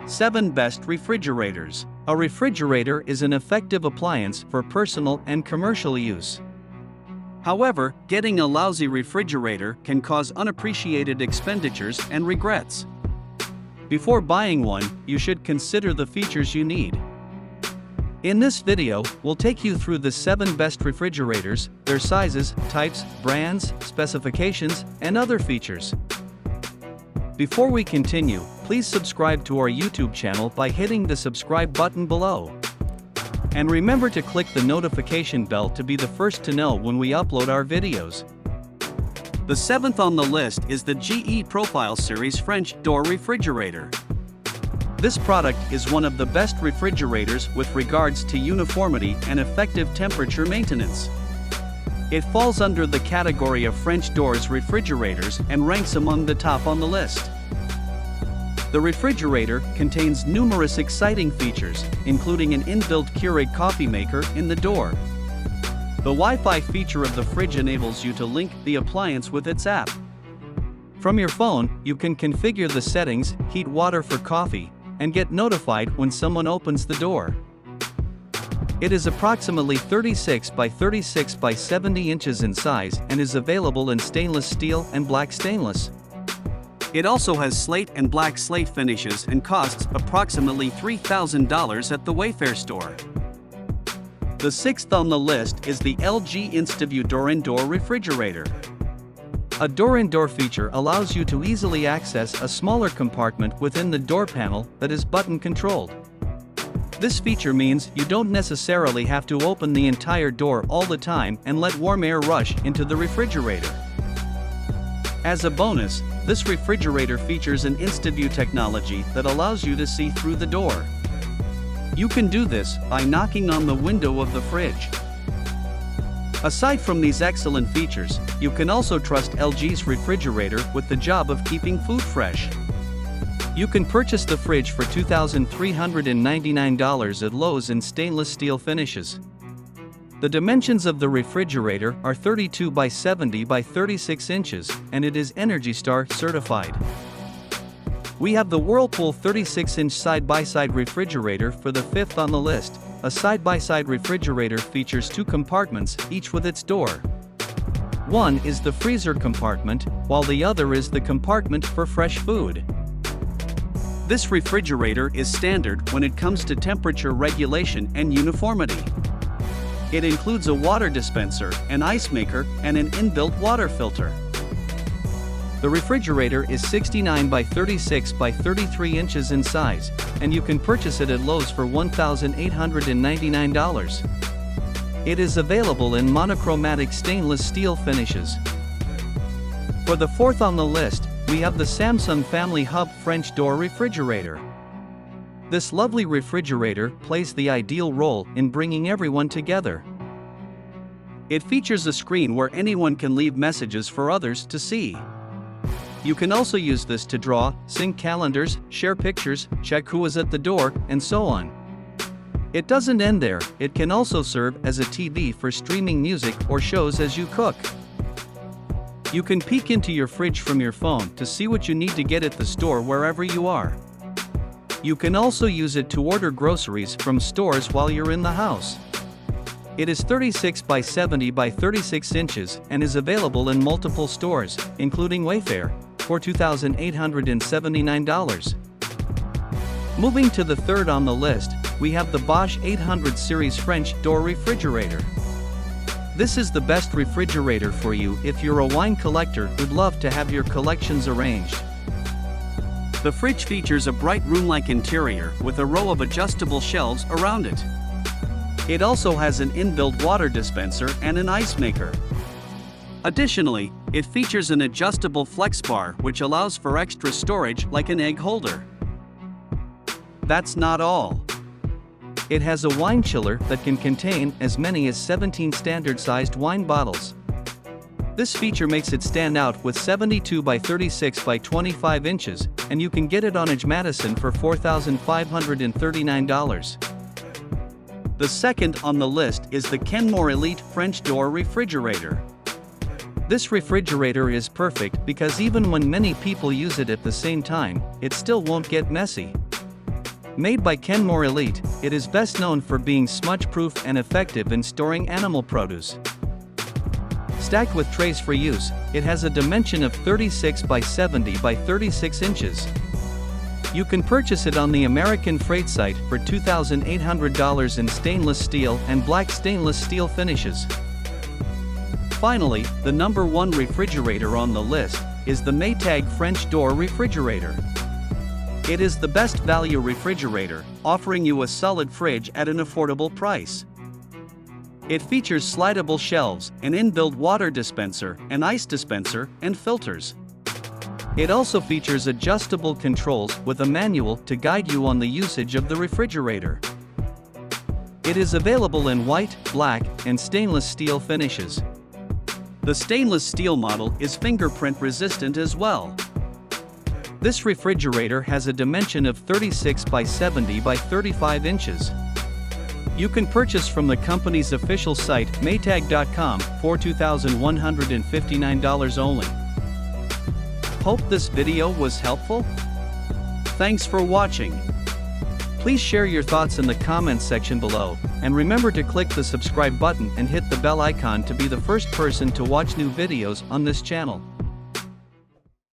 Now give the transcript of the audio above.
7 Best Refrigerators. A refrigerator is an effective appliance for personal and commercial use. However, getting a lousy refrigerator can cause unappreciated expenditures and regrets. Before buying one, you should consider the features you need. In this video, we'll take you through the 7 best refrigerators, their sizes, types, brands, specifications, and other features. Before we continue, please subscribe to our YouTube channel by hitting the subscribe button below. And remember to click the notification bell to be the first to know when we upload our videos. The 7th on the list is the GE Profile Series French Door Refrigerator. This product is one of the best refrigerators with regards to uniformity and effective temperature maintenance. It falls under the category of French doors refrigerators and ranks among the top on the list. The refrigerator contains numerous exciting features, including an inbuilt Keurig coffee maker in the door. The Wi-Fi feature of the fridge enables you to link the appliance with its app. From your phone, you can configure the settings, heat water for coffee, and get notified when someone opens the door. It is approximately 36 by 36 by 70 inches in size and is available in stainless steel and black stainless. It also has slate and black slate finishes and costs approximately $3,000 at the Wayfair store. The 6th on the list is the LG InstaView Door-in-Door Refrigerator. A door-in-door feature allows you to easily access a smaller compartment within the door panel that is button controlled. This feature means you don't necessarily have to open the entire door all the time and let warm air rush into the refrigerator. As a bonus, this refrigerator features an InstaView technology that allows you to see through the door. You can do this by knocking on the window of the fridge. Aside from these excellent features, you can also trust LG's refrigerator with the job of keeping food fresh. You can purchase the fridge for $2,399 at Lowe's in stainless steel finishes. The dimensions of the refrigerator are 32 by 70 by 36 inches, and it is Energy Star certified. We have the Whirlpool 36-inch side-by-side refrigerator for the 5th on the list. A side-by-side refrigerator features 2 compartments, each with its door. One is the freezer compartment, while the other is the compartment for fresh food. This refrigerator is standard when it comes to temperature regulation and uniformity. It includes a water dispenser, an ice maker, and an inbuilt water filter. The refrigerator is 69 by 36 by 33 inches in size, and you can purchase it at Lowe's for $1,899. It is available in monochromatic stainless steel finishes. For the 4th on the list, we have the Samsung Family Hub French Door Refrigerator. This lovely refrigerator plays the ideal role in bringing everyone together. It features a screen where anyone can leave messages for others to see. You can also use this to draw, sync calendars, share pictures, check who is at the door, and so on. It doesn't end there, it can also serve as a TV for streaming music or shows as you cook. You can peek into your fridge from your phone to see what you need to get at the store wherever you are. You can also use it to order groceries from stores while you're in the house. It is 36 by 70 by 36 inches and is available in multiple stores, including Wayfair, for $2,879. Moving to the 3rd on the list, we have the Bosch 800 series French Door Refrigerator. This is the best refrigerator for you if you're a wine collector who'd love to have your collections arranged. The fridge features a bright room-like interior with a row of adjustable shelves around it. It also has an inbuilt water dispenser and an ice maker. Additionally, it features an adjustable flex bar which allows for extra storage like an egg holder. That's not all. It has a wine chiller that can contain as many as 17 standard-sized wine bottles. This feature makes it stand out with 72 by 36 by 25 inches, and you can get it on Madison for $4,539. The 2nd on the list is the Kenmore Elite French Door Refrigerator. This refrigerator is perfect because even when many people use it at the same time, it still won't get messy. Made by Kenmore Elite, it is best known for being smudge-proof and effective in storing animal produce. Stacked with trays for use, it has a dimension of 36 by 70 by 36 inches. You can purchase it on the American Freight site for $2,800 in stainless steel and black stainless steel finishes. Finally, the number 1 refrigerator on the list is the Maytag French door refrigerator. It is the best value refrigerator, offering you a solid fridge at an affordable price. It features slidable shelves, an inbuilt water dispenser, an ice dispenser, and filters. It also features adjustable controls with a manual to guide you on the usage of the refrigerator. It is available in white, black, and stainless steel finishes. The stainless steel model is fingerprint resistant as well. This refrigerator has a dimension of 36 by 70 by 35 inches. You can purchase from the company's official site Maytag.com for $2,159 only. Hope this video was helpful. Thanks for watching. Please share your thoughts in the comments section below, and remember to click the subscribe button and hit the bell icon to be the first person to watch new videos on this channel.